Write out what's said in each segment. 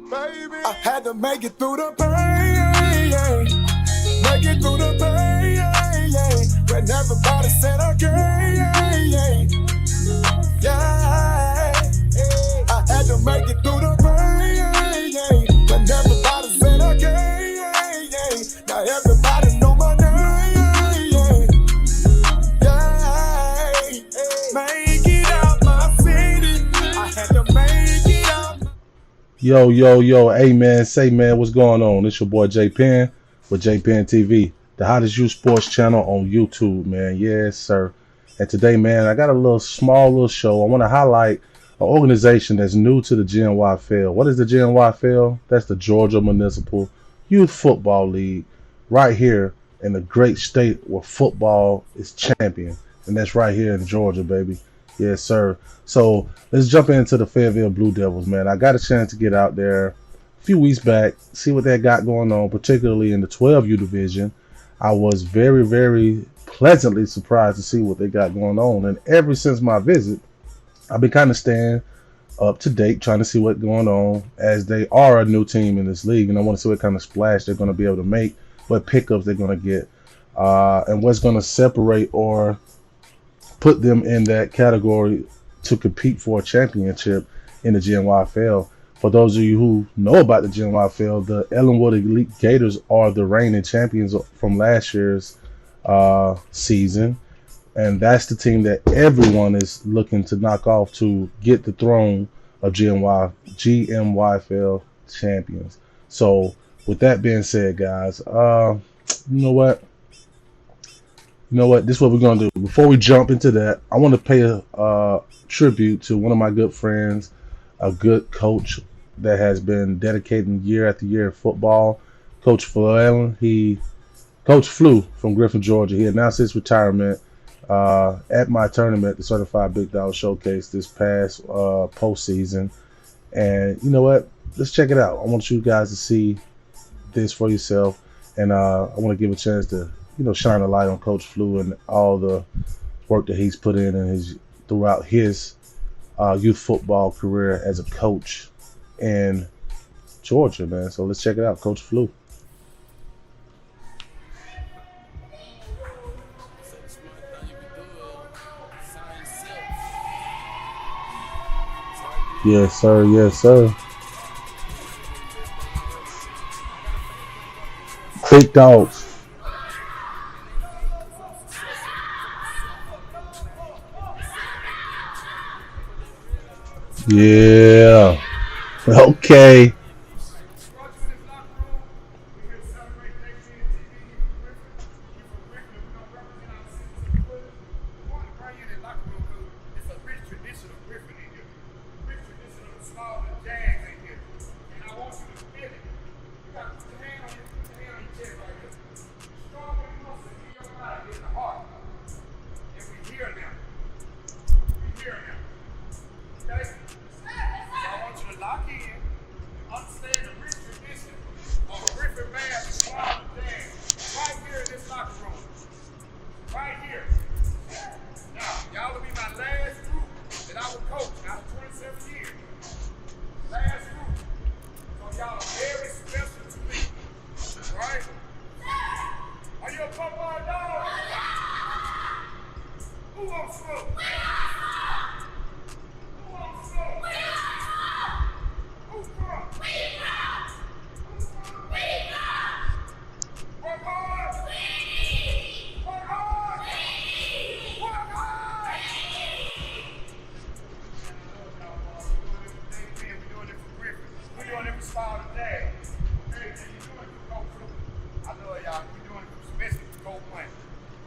baby. I had to make it through the pain, make it through the pain, when everybody said okay, yeah. I had to make it through the pain, when everybody said okay, now everybody know my name, yeah. Make it out my city, I had to make it out. Yo, hey man, say man, what's going on? It's your boy JA10 with JA10 TV, the hottest youth sports channel on YouTube, man. Yes, sir. And today, man, I got a small little show. I want to highlight an organization that's new to the JA10. What is the JA10? That's the Georgia Municipal Youth Football League, right here in the great state where football is champion, and that's right here in Georgia, baby. Yes, sir. So let's jump into the Fayetteville Blue Devils, man. I got a chance to get out there a few weeks back, see what they got going on, particularly in the 12U division. I was very, very pleasantly surprised to see what they got going on. And ever since my visit, I've been kind of staying up to date, trying to see what's going on, as they are a new team in this league. And I want to see what kind of splash they're going to be able to make, what pickups they're going to get, and what's going to separate or put them in that category to compete for a championship in the JA10. For those of you who know about the JA10, the Ellenwood Elite Gators are the reigning champions from last year's season, and that's the team that everyone is looking to knock off to get the throne of GMYFL champions. So with that being said, guys, you know what? This is what we're going to do. Before we jump into that, I want to pay a tribute to one of my good friends, a good coach that has been dedicating year after year in football, Coach Fayetteville. Coach Flew from Griffin, Georgia. He announced his retirement at my tournament, the Certified Big Dog Showcase, this past postseason. And you know what? Let's check it out. I want you guys to see this for yourself. And I want to give a chance to shine a light on Coach Flew and all the work that he's put in throughout his youth football career as a coach in Georgia, man. So let's check it out, Coach Flew. Yes, sir. Yes, sir. Big dogs. Yeah. Okay.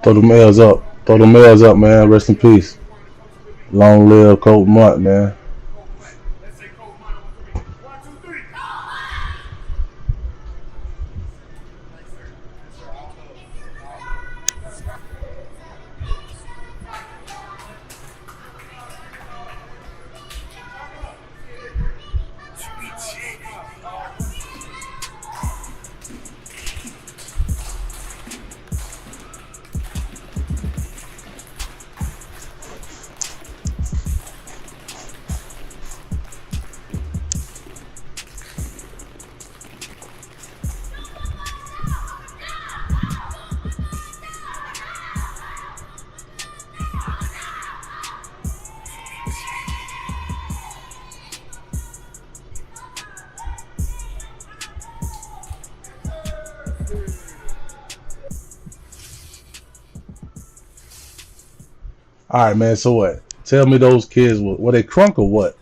Throw the males up. Throw the males up, man. Rest in peace. Long live Coach Munt, man. All right, man. So what? Tell me those kids were they crunk or what?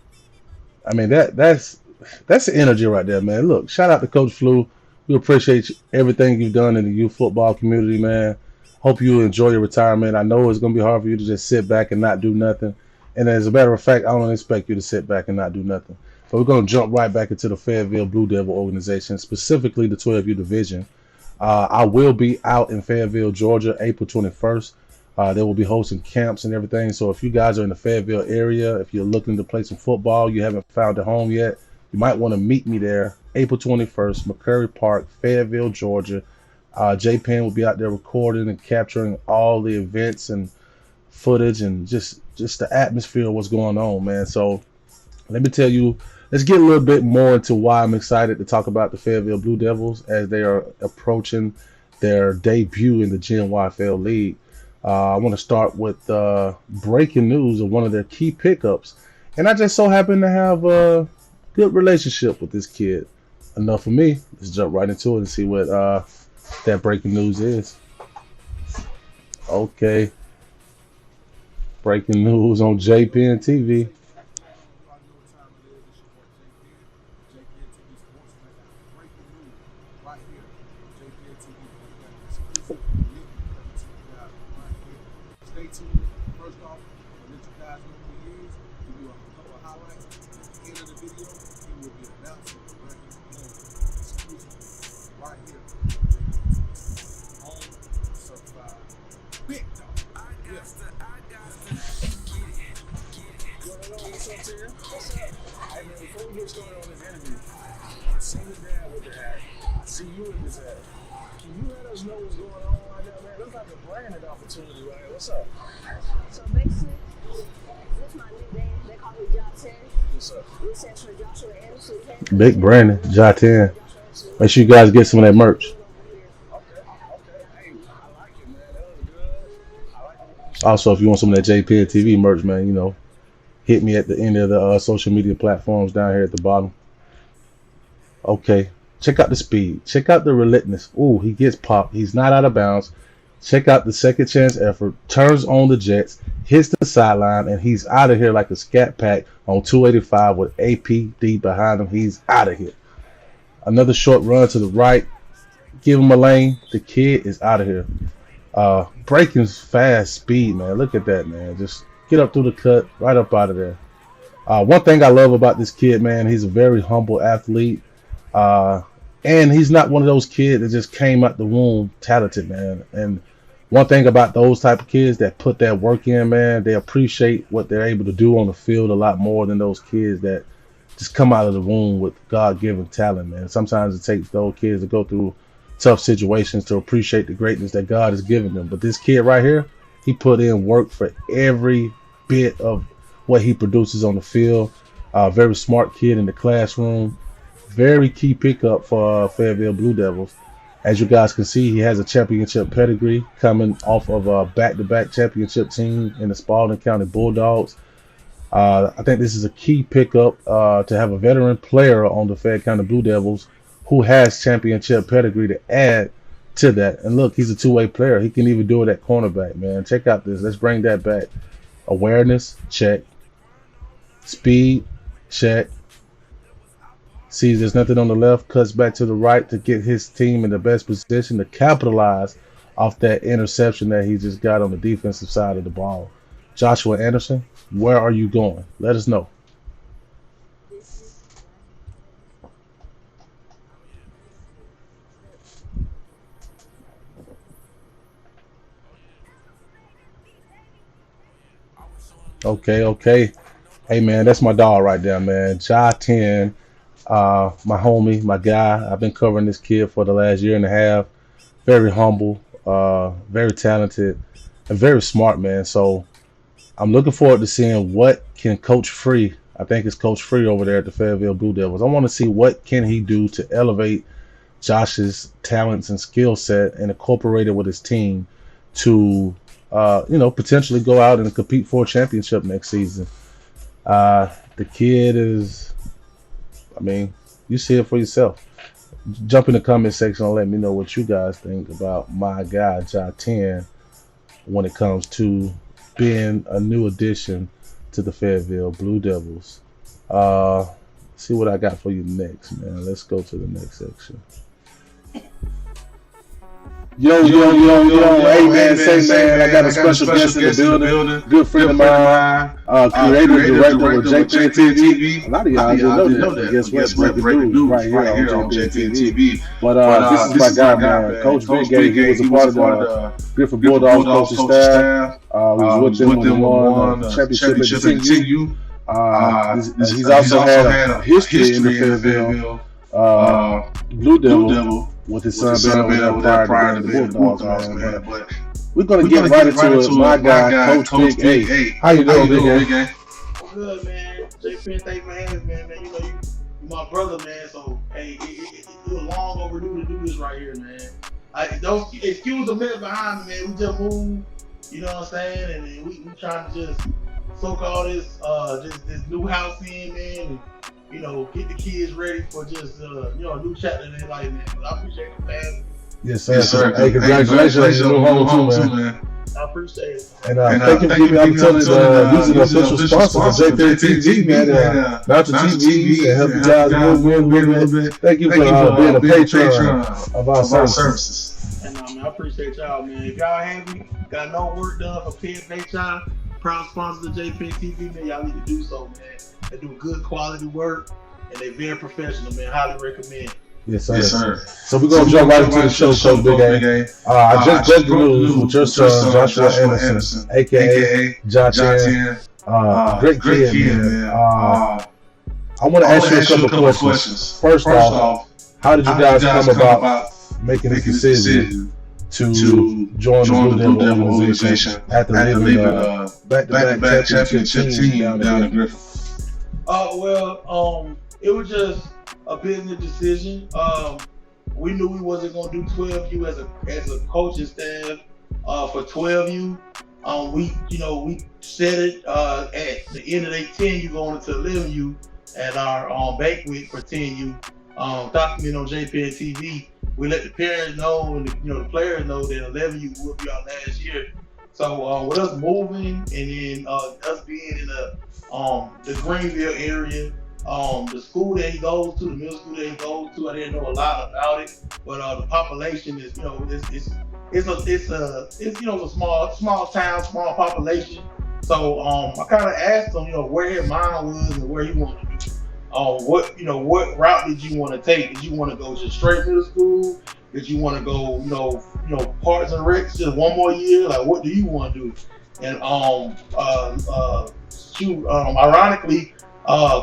I mean that's the energy right there, man. Look, shout out to Coach Flu. We appreciate everything you've done in the youth football community, man. Hope you enjoy your retirement. I know it's gonna be hard for you to just sit back and not do nothing. And as a matter of fact, I don't expect you to sit back and not do nothing. But we're gonna jump right back into the Fayetteville Blue Devil organization, specifically the 12U division. I will be out in Fayetteville, Georgia, April 21st. They will be hosting camps and everything. So if you guys are in the Fayetteville area, if you're looking to play some football, you haven't found a home yet, you might want to meet me there, April 21st, McCurry Park, Fayetteville, Georgia. Penn will be out there recording and capturing all the events and footage and just the atmosphere of what's going on, man. So let me tell you, let's get a little bit more into why I'm excited to talk about the Fayetteville Blue Devils as they are approaching their debut in the GNYFL League. I want to start with breaking news of one of their key pickups. And I just so happen to have a good relationship with this kid. Enough for me. Let's jump right into it and see what that breaking news is. Okay. Breaking news on JPN TV. Stay tuned. First off, I'll let you guys know who he is. Give you a couple of highlights. At the end of the video, he will be announcing where he's going exclusively right here. On Southside. Big dog. Yeah. You wanna know what's up, Terry? What's up? Hey man, before we get started on this interview, I see your dad with the hat. I see you with this hat. Can you let us know what's going on right now, man? Looks like a branded opportunity right here. What's up? So basically, this is my new band. They call me JA10. What's up? It stands for Joshua Anderson. Big Brandon, JA10. Make sure you guys get some of that merch. Okay. Hey, I like it, man. That was good. I like it. Also, if you want some of that JPN TV merch, man, you know, hit me at the end of the social media platforms down here at the bottom. Okay. Check out the speed. Check out the relentless. Ooh, he gets popped. He's not out of bounds. Check out the second chance effort. Turns on the Jets. Hits the sideline. And he's out of here like a scat pack on 285 with APD behind him. He's out of here. Another short run to the right. Give him a lane. The kid is out of here. Breaking fast speed, man. Look at that, man. Just get up through the cut. Right up out of there. One thing I love about this kid, man, he's a very humble athlete. And he's not one of those kids that just came out the womb talented, man. And one thing about those type of kids that put that work in, man, they appreciate what they're able to do on the field a lot more than those kids that just come out of the womb with God-given talent, man. Sometimes it takes those kids to go through tough situations to appreciate the greatness that God has given them. But this kid right here, he put in work for every bit of what he produces on the field. Very smart kid in the classroom. Very key pickup for Fayetteville Blue Devils. As you guys can see, he has a championship pedigree coming off of a back-to-back championship team in the Spalding County Bulldogs. I think this is a key pickup to have a veteran player on the Fayette County Blue Devils who has championship pedigree to add to that. And look, he's a two-way player. He can even do it at cornerback, man. Check out this. Let's bring that back. Awareness, check. Speed, check. Sees there's nothing on the left, cuts back to the right to get his team in the best position to capitalize off that interception that he just got on the defensive side of the ball. Joshua Anderson, where are you going? Let us know. Okay. Hey, man, that's my dog right there, man. JA10. My homie, my guy. I've been covering this kid for the last year and a half. Very humble, very talented, and very smart, man. So I'm looking forward to seeing what can Coach Free, I think it's Coach Free over there at the Fayetteville Blue Devils. I want to see what can he do to elevate Josh's talents and skill set and incorporate it with his team to, potentially go out and compete for a championship next season. The kid is, you see it for yourself. Jump in the comment section and let me know what you guys think about my guy, JA10, when it comes to being a new addition to the Fayetteville Blue Devils. See what I got for you next, man. Let's go to the next section. Yo, hey man, say man, I got a special guest in the building. Good friend of mine, creative director of JA10 TV. A lot of y'all didn't know that. Guess what? Breaking news right here on JA10 TV. But this is my guy, man. Coach Big Gay. He was a part of the Griffin Bulldogs coaching staff. We was with them on the championship at TU. He's also had a history in the Fayetteville Blue Devil. With his son being over there prior to the Bulldogs, man. But we're gonna get right into it. My guy, Coach Big A. How you doing, Big A? Good, man. JP, thanks for having me, man. You know, you my brother, man. So, hey, it was long overdue to do this right here, man. Don't excuse the minute behind me, man. We just moved, you know what I'm saying? And then we trying to just soak all this this new house in, man. And, you know, get the kids ready for just, a new chapter in their life, man. But I appreciate the family. Yes, sir. Hey, congratulations on your new home, too, man. I appreciate it. And thank you for giving me the opportunity to use an official sponsor for JA10 TV, man. Not the TV and help you guys move a little bit. Thank you for being a patron of our services. And I appreciate y'all, man. If y'all happy, got no work done for Penn, proud sponsors of JA10 TV, man. Y'all need to do so, man. They do good quality work, and they're very professional, man. Highly recommend. Yes, sir. So we're going to jump right into the show, Coach Big A. I just broke the news with your son, Joshua Anderson, a.k.a. JA10. Great kid, man. I want to ask you a couple questions. First off, how did you guys come about making this decision to join the Blue Devil organization after living back-to-back championship team down in Griffin? It was just a business decision. We knew we wasn't gonna do 12U as a coaching staff for 12U. We said it at the end of day 10U going into 11U at our banquet for 10U. Document on JPN TV. We let the parents know and the players know that 11U would be our last year. So with us moving and then us being in the Greenville area. The school that he goes to, the middle school that he goes to, I didn't know a lot about it, but the population is, it's a small town, small population. So I kind of asked him, where his mind was and where he wanted to do. What route did you want to take? Did you want to go just straight middle school? Did you want to go, parts and recs just one more year? Like, what do you want to do? And ironically.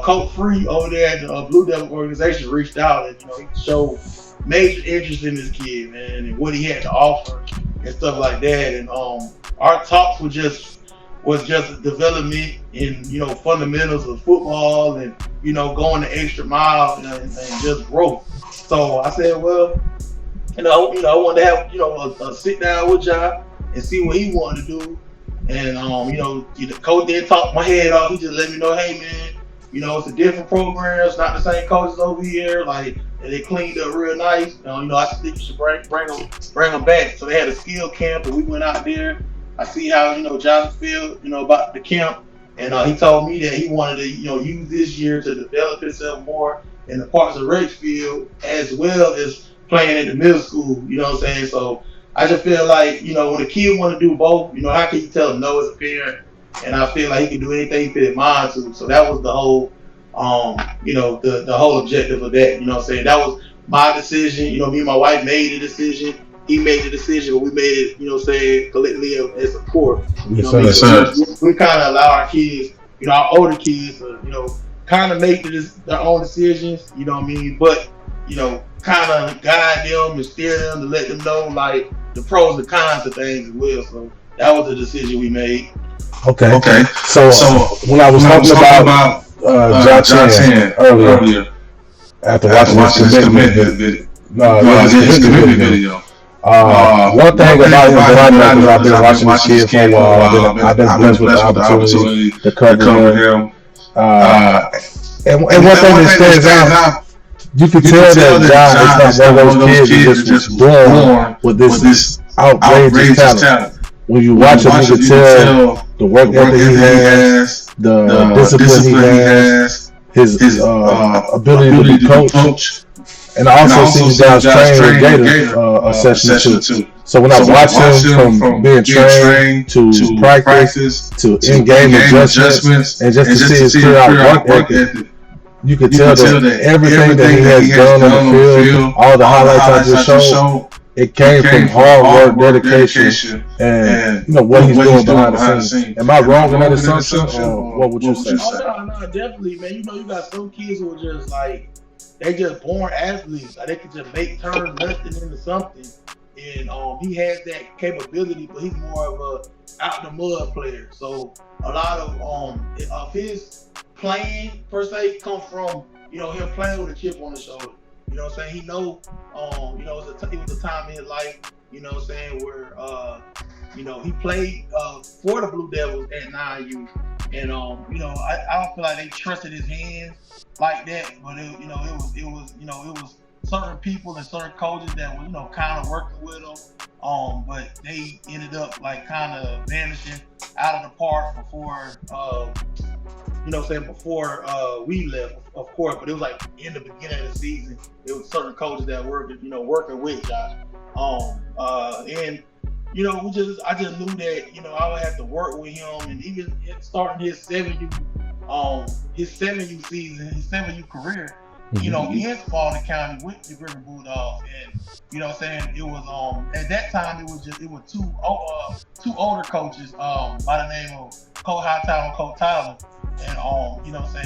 Coach Free over there at the Blue Devil organization reached out and he showed major interest in this kid, man, and what he had to offer and stuff like that. And our talks was just a development in fundamentals of football and going the extra mile and just growth. So I said, well, I wanted to have a sit down with y'all and see what he wanted to do. And the coach didn't talk my head off. He just let me know, hey man. It's a different program. It's not the same coaches over here. Like, and they cleaned up real nice. I think you should bring them back. So they had a skill camp, and we went out there. I see how Johnson feel about the camp, and he told me that he wanted to use this year to develop himself more in the parts of rec field as well as playing in the middle school. You know what I'm saying? So I just feel like when a kid want to do both, how can you tell them no as a parent? And I feel like he can do anything he put his mind to. So that was the whole, the whole objective of that. What I'm saying? That was my decision. Me and my wife made the decision. He made the decision, but we made it, collectively as a core. We kind of allow our kids, our older kids, kind of make their own decisions. You know what I mean? But kind of guide them and steer them to let them know like the pros and cons of things as well. So that was the decision we made. Okay. So when I was talking about JA10 earlier, after watching his commitment video, one thing about him that I know, because I've been watching this kid for a while, I've been blessed with the opportunity to cover him. And one thing that stands out, you can tell that John is not one of those kids that's just born with this outrageous talent. When you watch him, you can tell the work ethic he has, the discipline he has, his ability to be coached. And I also see you guys train with Gator a session or two. So when I watch him from being trained to practice to in-game adjustments and just to see his clear-out work ethic, you can tell that everything that he has done on the field, all the highlights I just showed, it came from hard work, dedication, and what he's doing behind the scenes. Am I wrong in that assumption, or what would you say? Oh, no, definitely, man. You got some kids who are just like, they just born athletes. Like, they can just turn nothing into something. And he has that capability, but he's more of a out the mud player. So a lot of his playing per se come from him playing with a chip on his shoulder. You know what I'm saying? He know it was a time in his life, where he played for the Blue Devils at 9U, and I don't feel like they trusted his hands like that, but it was certain people and certain coaches that were kind of working with him, but they ended up like kind of vanishing out of the park before we left, of course. But it was like in the beginning of the season, it was certain coaches that were working with Josh, and I just knew that I would have to work with him, and even starting his 7U season, his 7U career, in Spalding County with the Griffin Bulldogs, and it was at that time it was two older coaches by the name of Coach Hightower and Coach Tyler, and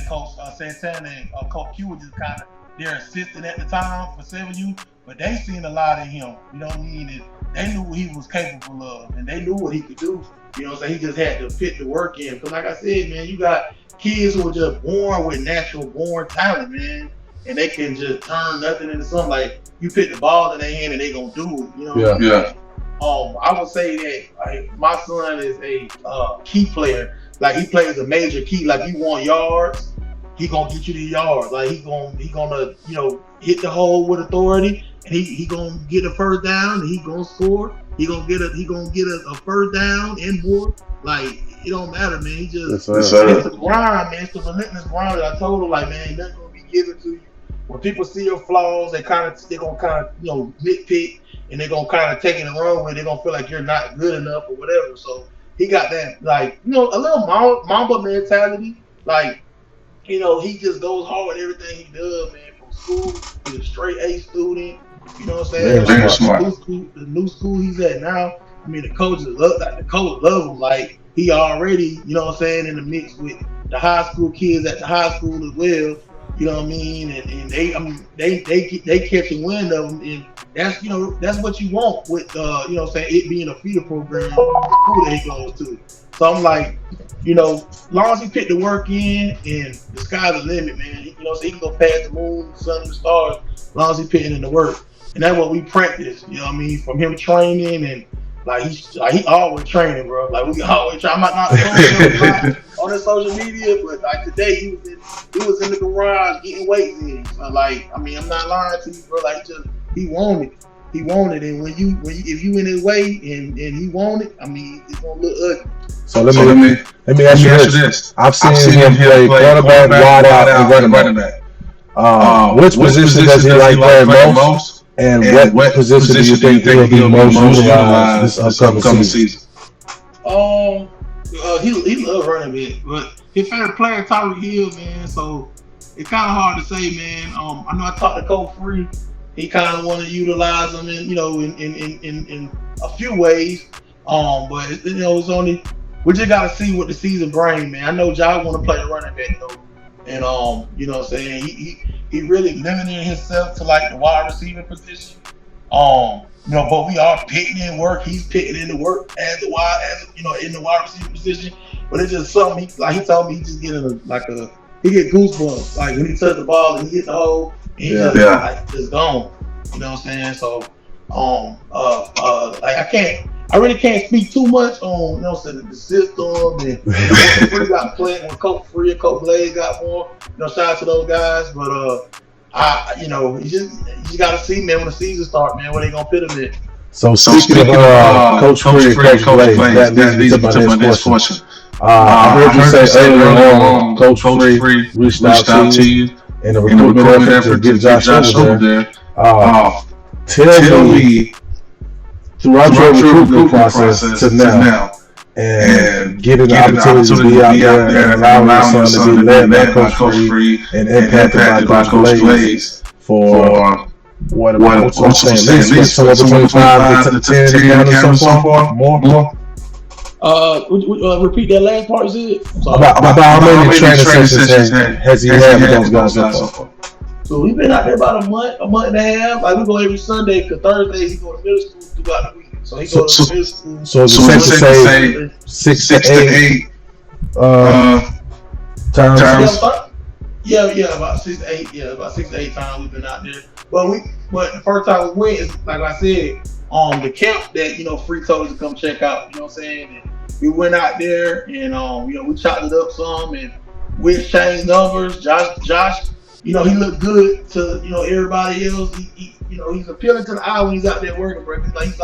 Coach Santana and Coach Q were just kind of their assistant at the time for 7U, but they seen a lot in him. You know what I mean? And they knew what he was capable of, and they knew what he could do. He just had to fit the work in. Because like I said, man, you got kids who are just born with natural born talent, man, and they can just turn nothing into something. Like, you put the ball in their hand and they gonna do it. Yeah. I would say that my son is a key player. Like, he plays a major key. Like, you want yards, he gonna get you the yards. Like, he gonna hit the hole with authority, and he gonna get a first down, and he gonna score. He gonna get a first down and more. Like, it don't matter, man. He just it's the grind, man. It's the relentless grind that I told him, like, man, ain't nothing gonna be given to you. When people see your flaws, they're gonna nitpick, and they're gonna kind of take it and run with it. They're gonna feel like you're not good enough or whatever. So he got that, like, a little Mamba mentality. Like, he just goes hard with everything he does, man. From school, he's a straight A student. You know what I'm saying? Very smart. The new school he's at now, I mean, the coach love him. Like, he already, in the mix with the high school kids at the high school as well. You know what I mean? And they catching wind of him, and that's what you want with it being a feeder program, the school that he goes to. So I'm like, as long as he put the work in, and the sky's the limit, man. So he can go past the moon, the sun, and the stars, as long as he putting in the work. And that's what we practice, from him training, and like he always training, bro. Like, we always try. I'm not on his social media, but like today he was in the garage getting weights in. So, like, I mean, I'm not lying to you, bro. Like, he wanted, and when if you in his way and he want it, I mean, it's gonna look ugly. So let me ask you this. I've seen him play quarterback, wide out, and running back. Which position does he like playing most? And what position do you think he'll be most utilized this upcoming season? He loves running back, but his favorite player Tyreek Hill, man. So it's kind of hard to say, man. I know I talked to Coach Free. He kind of want to utilize him in a few ways. But it's only, we just gotta see what the season brings, man. I know Josh want to play running back though, and what I'm saying, he really limiting himself to like the wide receiver position. But we are pitting in work. He's pitting in the work in the wide receiver position. But it's just something he told me he just getting he get goosebumps like when he touch the ball and he hit the hole, and he just gone. You know what I'm saying? So I really can't speak too much on the system and what Free got playing, when Coach Free and Coach Blaze got more. Shout out to those guys, but you just gotta see, man, when the season starts, man, where they gonna put him in. So speaking of Coach Free and Coach Blaze, that leads me to my next question. I heard you say earlier on, Coach Free Free reached out reached to out to you you in the in the recruitment recruitment effort to effort to get get Josh Josh over over there. there. Tell Tell me, me throughout your throughout your recruitment recruitment process to process to now, now, and and getting the getting the opportunity to opportunity be to out be out there and there and allowing your allowing your son to be son to be led by led by Coach Coach Free Free and and impacted by impacted by Coach Coach Glaze Glaze for for what what I'm I'm saying, at saying, at least what, least somewhere what, somewhere between between 5 5 to to 10 10 encounters so encounters so far, far, more. more. Repeat that last part, Sid. I'm sorry. About how About how many many training training sessions sessions has he has he had with had those with guys those so guys so far? far? So we've been out there about a month and a half. Like we go every Sunday, cause Thursday he go to middle school throughout the week. So he go to middle school. So is it So safe it's to safe to say say 6 to 6 to 8 8 uh, times? times. About 6 to 8. Yeah, about 6 to 8 times we've been out there. But the first time we went is like I said, the camp that Free told us to come check out. You know what I'm saying? And we went out there and we chopped it up some and we exchanged numbers. Josh, he looked good to everybody else. He's appealing to the eye when he's out there working, bro. He's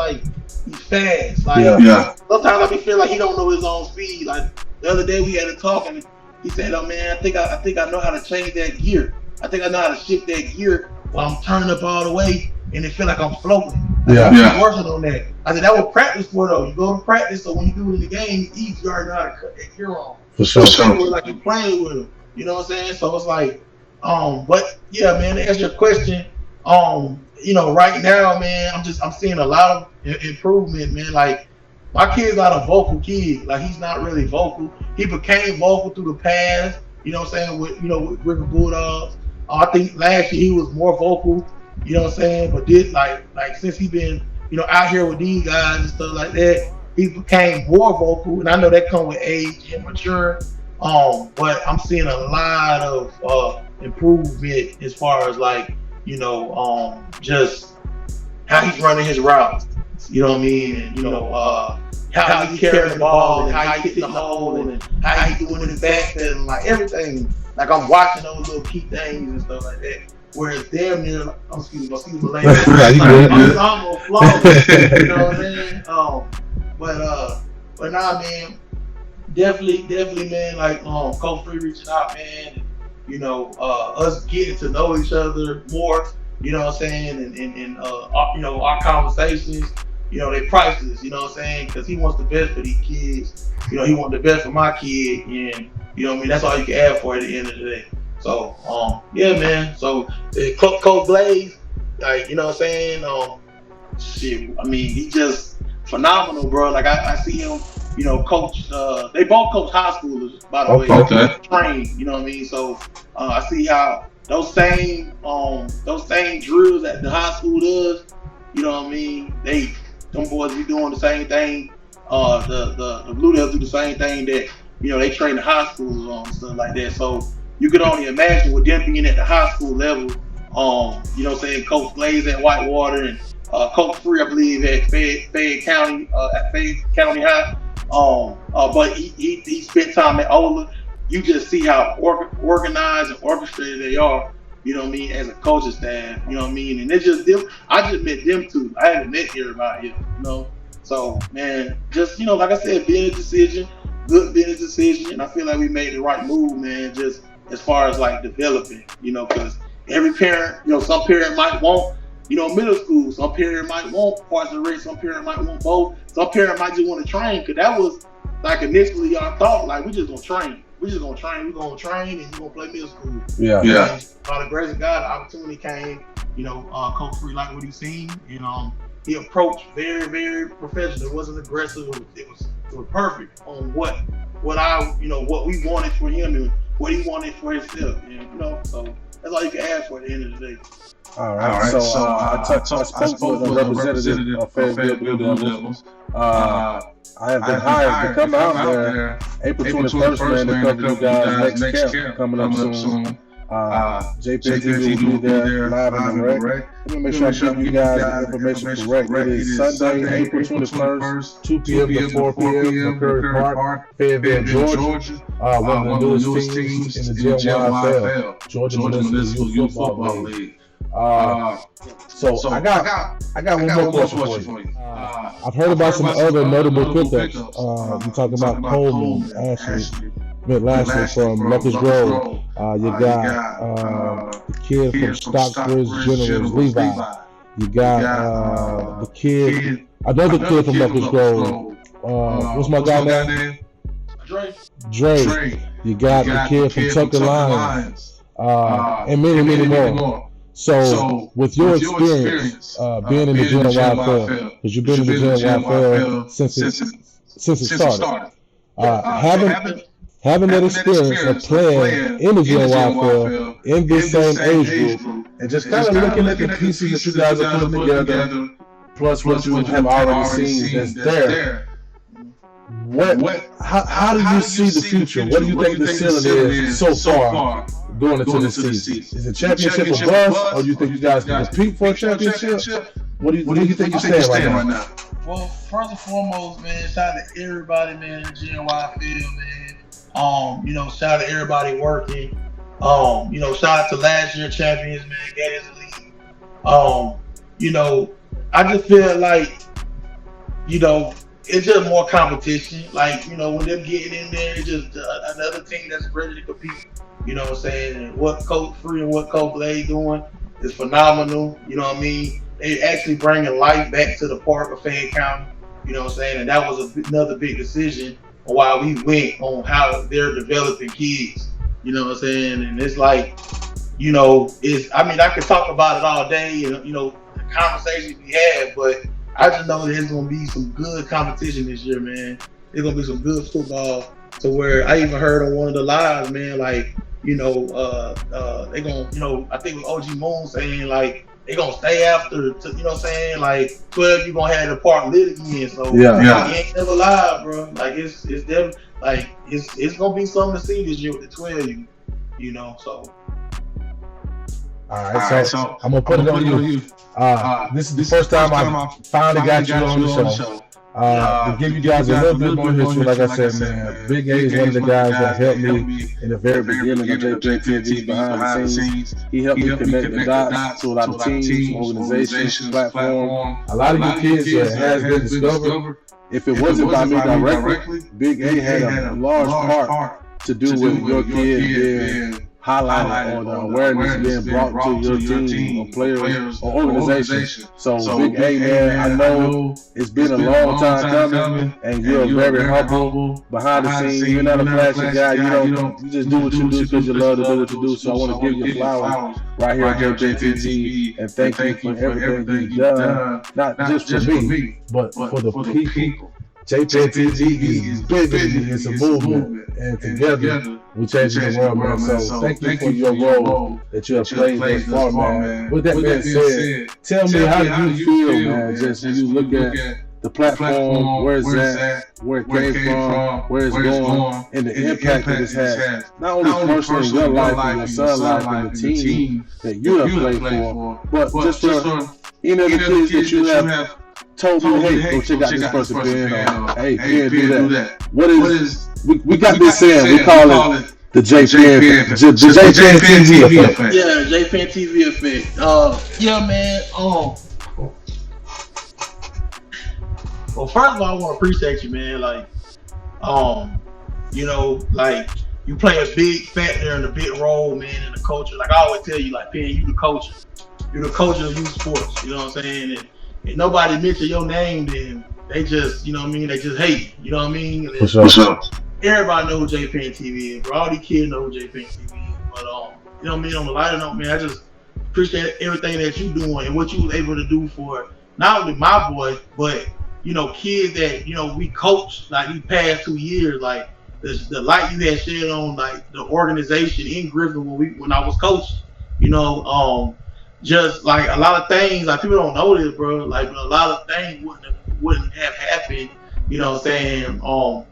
fast. Like Yeah. sometimes I be feel like he don't know his own speed. Like the other day we had a talk and he said, "Oh man, I think I know how to change that gear. I think I know how to shift that gear while I'm turning up all the way, and it feel like I'm floating." I'm working on that. I said that was practice for though. You go to practice, so when you do it in the game, it's easy. You already know how to cut that gear on. For sure. Like you're playing with them. You know what I'm saying? So it's like, but yeah, man. To answer your question, right now, man, I'm seeing a lot of improvement, man. Like my kid's not a vocal kid. Like he's not really vocal. He became vocal through the past. You know what I'm saying? With River Bulldogs. I think last year he was more vocal. You know what I'm saying? But did like since he been out here with these guys and stuff like that, he became more vocal. And I know that comes with age and mature. But I'm seeing a lot of improvement as far as like just how he's running his routes. You know what I mean? And how he's carrying the ball and how he's hitting the hole and how he's doing his backpedaling, like everything. Like I'm watching those little key things and stuff like that. Whereas damn near, excuse me, language. I'm almost flawless. You know what I'm saying? But nah, man, definitely, man. Like Coach Free reaching out, man. Us getting to know each other more. You know what I'm saying? And our conversations. They priceless. You know what I'm saying? Because he wants the best for these kids. He wants the best for my kid, and what I mean. That's all you can ask for at the end of the day. So yeah, man. So Coach Glaze, like what I'm saying. Shit. I mean, he just phenomenal, bro. Like I see him. Coach. They both coach high schoolers, by the way. Okay. Trained. You know what I mean? So I see how those same drills that the high school does. You know what I mean? Them boys be doing the same thing. The Blue Devils do the same thing that they train the high schools on and stuff like that. So you could only imagine with them being at the high school level. Coach Glaze at Whitewater and Coach Free, I believe, at Fayette County High. But he spent time at Ola. You just see how organized and orchestrated they are. You know what I mean, as a coaching staff. You know what I mean, and it's just them. I just met them two. I haven't met everybody here. So man, just like I said, good business decision, and I feel like we made the right move, man. Just as far as like developing, because every parent, some parent might want. Middle school, some parent might want parts and race, some parent might want both, some parent might just want to train, because that was like initially y'all thought, like, we just gonna train, and you're gonna play middle school. Yeah. And by the grace of God, the opportunity came, Coach Free liked what he seen, and he approached very, very professional. It wasn't aggressive, it was perfect on what we wanted for him and what he wanted for himself, so that's all you can ask for at the end of the day. All right. So I spoke with a representative of Fayetteville Blue Devils. I have been hired to come out there April 21st, man, to cover you guys' next camp coming up soon. JA10 TV will be there live in the rec. Let me make sure I give you guys the information correct. It is Sunday, April 21st, 2 p.m. to 4 p.m. McCurry Park, Fayetteville, Georgia. One of the newest teams in the JA10 Georgia Municipal Youth Football League. So I got one more question for you. I've heard about some other notable pickups. You talking about Coleman, Ashley, Smith Lashley from Locust Grove. You got the kid from Stockbridge Generals, Levi. You got the kid, another kid from Locust Grove. What's my guy name? Dre. You got the kid from Tucker Lions, and many more. So, with your experience being in the junior YFL, because you've been in the junior YFL since it started, having that experience of playing in the junior YFL in this same age group, and just kind of looking at the pieces that you guys are putting together, plus what you have already seen that's there. How do you see the future? What do you think the ceiling is so far going into this season? Is it championship or bust, or do you think you guys can compete for a championship? What do you think you stand right now? Well, first and foremost, man, shout out to everybody, man, in GNYfield, man. Shout out to everybody working. Shout out to last year champions, man, Gators Elite. I just feel like, it's just more competition. Like, when they're getting in there, it's just another team that's ready to compete. You know what I'm saying? And what Coach Free and what Coach Lay doing is phenomenal. You know what I mean? They actually bringing life back to the park of Fayette County. You know what I'm saying? And that was another big decision on why we went on how they're developing kids. You know what I'm saying? And it's like, I could talk about it all day and, the conversations we had, but I just know there's going to be some good competition this year, man. There's going to be some good football to where I even heard on one of the lives, man, like, they're going to, I think with OG Moon saying, like, they're going to stay after, like, 12, you're going to have the park lit again. So, you ain't never lied, bro. Like, it's going to be something to see this year with the 12, so. All right, so I'm gonna put it on you. This is the first time I finally got you on the show. To give you guys a little bit more history, like I said, man, Big A is one of the guys that helped me in the very beginning of JPN behind the scenes. He helped me connect the dots to a lot of teams, organizations, platform. A lot of you kids that has been discovered. If it wasn't by me directly, Big A had a large part to do with your kid being highlighted or the awareness being brought to your team or players or organization. So Big A, man, I know it's been a long time coming, and you're very humble behind the scenes. You're not a flashy guy. You just do what you do because you love to do what you do. So I want to give you flowers right here on JPN, and thank you for everything you've done, not just for me, but for the people. JPN is bigger than me. It's a movement, and together we're changing the world, man. So thank you for your role that you have played thus far, man. With that being said, tell me how you feel, man, just when you look at the platform, where it's at, where it came from, where it's going, and the impact that it's had, not only personally in your life and your son's life and the team that you have played for, but just for any of the kids that you have told me, hey, go check out this person, Ben, or hey, Ben, do that. What is, we got this saying, we call it the JPN TV effect. Yeah, JPN TV effect. Yeah, man. Well, first of all, I want to appreciate you, man. Like, like you play a big factor and a big role, man, in the culture. Like I always tell you, like, Ben, you the culture. You're the culture of youth sports. You know what I'm saying? And if nobody mention your name, then they just, they just hate. You know what I mean? For sure. Everybody know who JPN TV is, bro. All these kids know who JPN TV is. But you know what I mean? On the lighter note, man, I just appreciate everything that you doing and what you was able to do for not only my boy, but kids that we coached like these past 2 years. Like the light you had shed on like the organization in Griffin when I was coaching. Just like a lot of things, like people don't know this, bro. Like a lot of things wouldn't have happened,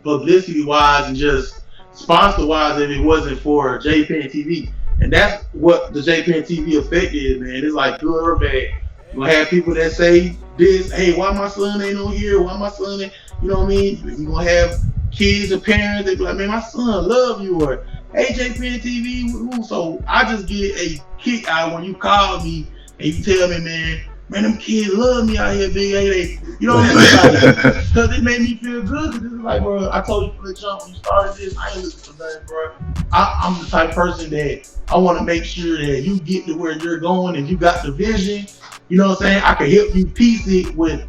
publicity wise and just sponsor wise if it wasn't for JPN TV. And that's what the JPN TV effect is, man. It's like good or bad. You're gonna have people that say this, hey, why my son ain't on here? Why my son ain't, you know what I mean? You're gonna have kids and parents that be like, man, my son love you, or hey, JPN TV. So I just get a kick out when you call me and you tell me, man, them kids love me out here, big. They, you know what I mean? Like, cause it made me feel good. Cause it's like, bro, I told you from the jump when you started this, I ain't listening to nothing, bro. I'm the type of person that I want to make sure that you get to where you're going and you got the vision. You know what I'm saying? I can help you piece it with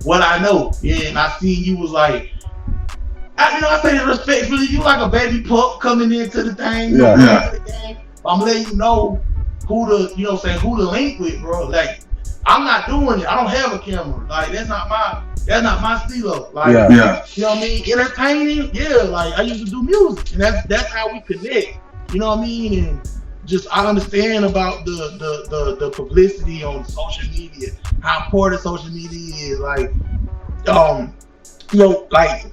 what I know. Yeah, and I seen you was like, I say this respectfully, you like a baby pup coming into the thing. You know, into the game. I'm letting you know who to, you know what I'm saying, who to link with, bro. Like, I'm not doing it. I don't have a camera. Like, that's not my stilo. Like, you know what I mean? Entertaining, like I used to do music, and that's how we connect. You know what I mean? And just I understand about the publicity on social media, how important social media is. Like,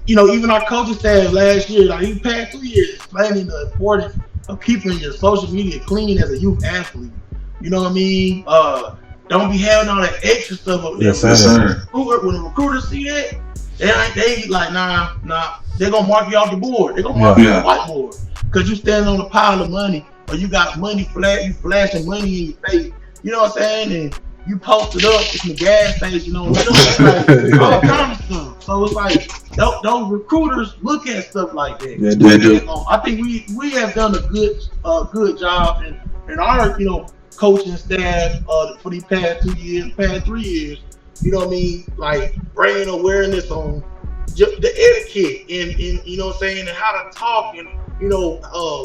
even our coaching staff last year, like these past 2 years, explaining the importance of keeping your social media clean as a youth athlete. You know what I mean? Don't be having all that extra stuff up there. Yes, sir. When the recruiters see that, they like, nah, they're gonna mark you off the board. They're gonna mark you off the whiteboard. Cause you standing on a pile of money, or you got money you flashing money in your face. You know what I'm saying? And you posted up in the gas station, you know, like, all kind of stuff. So it's like those recruiters look at stuff like that. Yeah, they do. I think we have done a good job in our coaching staff for these past 2 years, past 3 years. You know what I mean? Like bringing awareness on the etiquette and you know what I'm saying, and how to talk and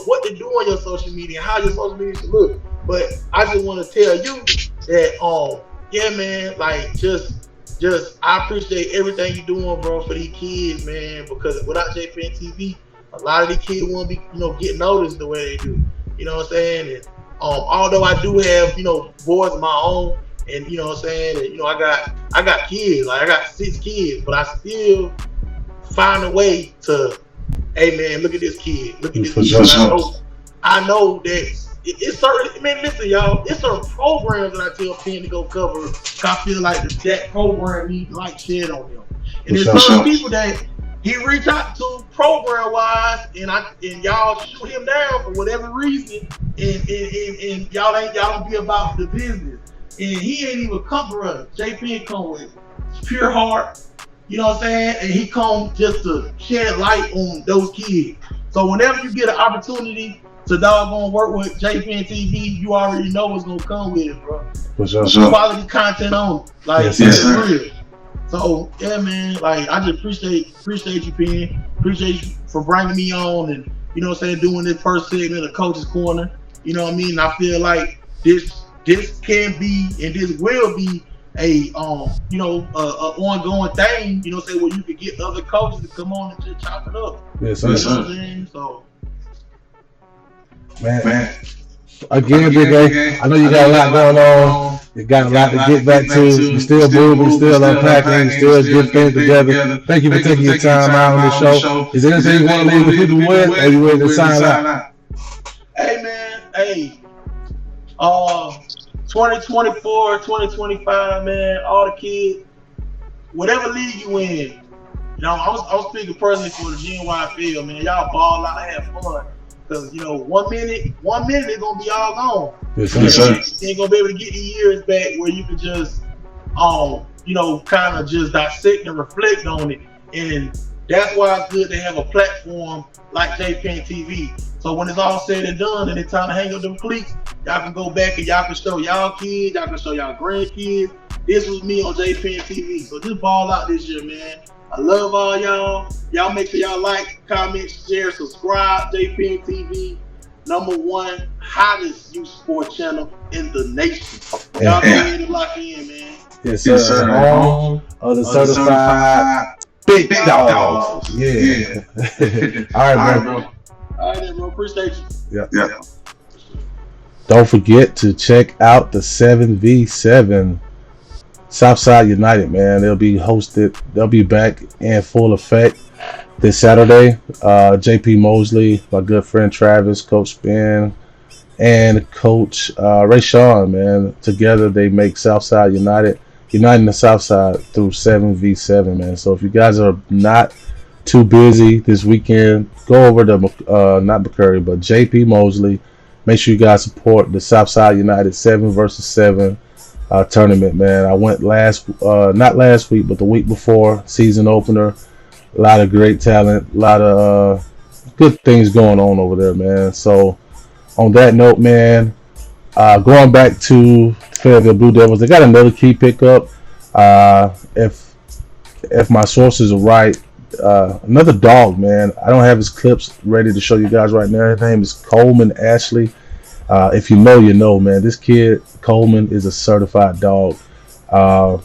what to do on your social media, how your social media should look. But I just want to tell you that yeah, man, like just I appreciate everything you're doing, bro, for these kids, man, because without JPN TV, a lot of these kids won't be getting noticed the way they do. You know what I'm saying? And although I do have boys of my own, and you know what I'm saying, and I got kids, like I got 6 kids, but I still find a way to, hey man, look at this kid, look at this kid. I know that it's certain, man, listen, y'all, it's certain programs that I tell Penn to go cover. I feel like that program needs light shed on them. And there's certain people that he reach out to program wise, and y'all shoot him down for whatever reason, and y'all don't be about the business. And he ain't even come for us. JP come with pure heart, you know what I'm saying? And he come just to shed light on those kids. So whenever you get an opportunity to doggone work with JPN TV, you already know what's gonna come with it, bro. For sure. Quality content on, like it's real. So yeah, man, like I just appreciate you, Penn. Appreciate you for bringing me on, and you know what I'm saying, doing this first segment of Coach's Corner. You know what I mean? And I feel like this can be and this will be a ongoing thing. You know what I'm saying, where you could get other coaches to come on and just chop it up. Yes, sir. You know what I'm saying? So. Man. Again, Big A, I know you got a lot going on. You got a lot to get back to. You're still moving, still unpacking, still getting things together. Thank you for taking your time out on the show. Is there anything you want to leave the people with? Are you ready to sign out? Hey, man. Hey. 2024, 2025, man. All the kids, whatever league you in. I was speaking personally for the GNYFL, man. Y'all ball out, have fun. Because, 1 minute it's going to be all gone. Yes, sir. You ain't going to be able to get the years back where you can just, kind of just dissect and reflect on it. And that's why it's good to have a platform like JPN TV. So when it's all said and done and it's time to hang up them cleats, y'all can go back and y'all can show y'all kids, y'all can show y'all grandkids. This was me on JPN TV. So just ball out this year, man. I love all y'all. Y'all make sure y'all like, comment, share, subscribe. JPN TV, #1 hottest youth sports channel in the nation. Y'all go ahead and lock in, man. Yes, sir. Home of the certified big dogs. Yeah. All right, bro. All right, then, bro. Appreciate you. Yeah. Don't forget to check out the 7v7. Southside United, man. They'll be back in full effect this Saturday. JP Mosley, my good friend Travis, Coach Ben, and Coach Ray Sean, man. Together they make Southside United, uniting the Southside through 7v7, man. So if you guys are not too busy this weekend, go over to not McCurry, but JP Mosley. Make sure you guys support the Southside United 7 versus 7. tournament, man. I went not last week, but the week before, season opener. A lot of great talent, a lot of good things going on over there, man. So on that note, man, going back to Fayetteville Blue Devils, they got another key pickup. If my sources are right, another dog, man. I don't have his clips ready to show you guys right now. His name is Coleman Ashley. If you know, you know, man. This kid, Coleman, is a certified dog. Has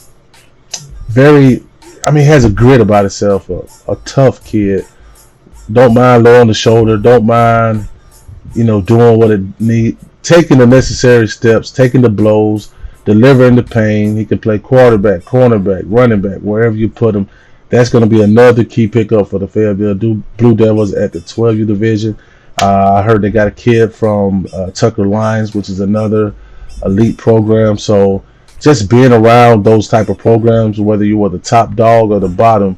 a grit about himself. A tough kid. Don't mind low on the shoulder. Don't mind, doing what it need. Taking the necessary steps. Taking the blows. Delivering the pain. He can play quarterback, cornerback, running back, wherever you put him. That's going to be another key pickup for the Fayetteville Blue Devils at the 12U division. I heard they got a kid from Tucker Lions, which is another elite program. So just being around those type of programs, whether you were the top dog or the bottom,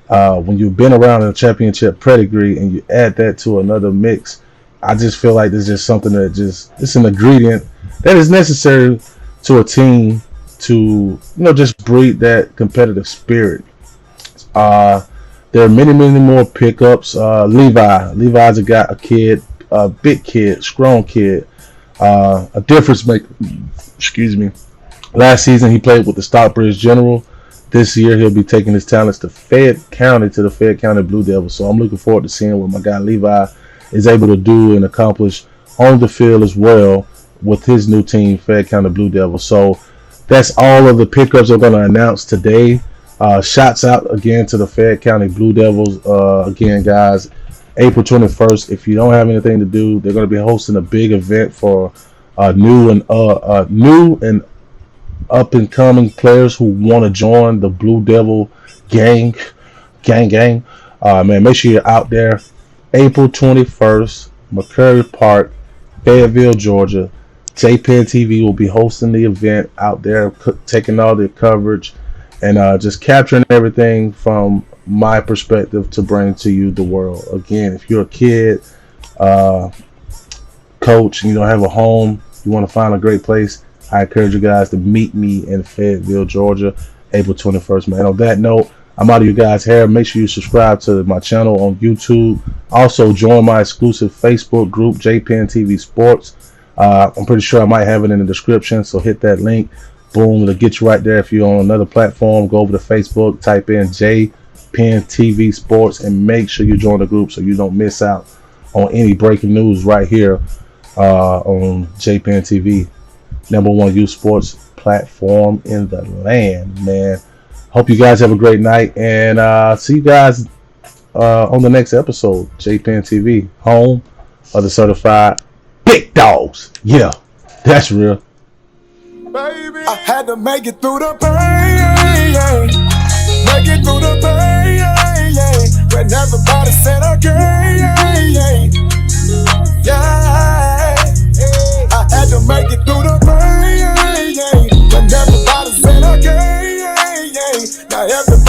when you've been around in a championship pedigree and you add that to another mix, I just feel like there's just something that it's an ingredient that is necessary to a team to, just breed that competitive spirit. There are many, many more pickups. Levi's a kid, a big kid, strong kid, a difference maker. Excuse me. Last season he played with the Stockbridge General. This year he'll be taking his talents to the Fayette County Blue Devils. So I'm looking forward to seeing what my guy Levi is able to do and accomplish on the field as well with his new team, Fayette County Blue Devils. So that's all of the pickups I'm going to announce today. Shots out again to the Fayette County Blue Devils. Again, guys, April 21st. If you don't have anything to do, they're going to be hosting a big event for new and up and coming players who want to join the Blue Devil gang. Man, make sure you're out there. April 21st, McCurry Park, Fayetteville, Georgia. JPen TV will be hosting the event out there, taking all the coverage and just capturing everything from my perspective to bring to you the world. Again, if you're a kid, coach, and you don't have a home, you want to find a great place, I encourage you guys to meet me in Fayetteville, Georgia, April 21st, man. On that note, I'm out of you guys' hair. Make sure you subscribe to my channel on YouTube. Also, join my exclusive Facebook group, JPen TV Sports. I'm pretty sure I might have it in the description, so hit that link. Boom, it'll get you right there. If you're on another platform, go over to Facebook, type in JPen TV Sports, and make sure you join the group so you don't miss out on any breaking news right here on JPen TV, #1 youth sports platform in the land, man. Hope you guys have a great night, and see you guys on the next episode. JPen TV, home of the certified big dogs. Yeah, that's real. Baby, I had to make it through the pain, make it through the pain, when everybody said okay, yeah. I had to make it through the pain, when everybody said okay, now everybody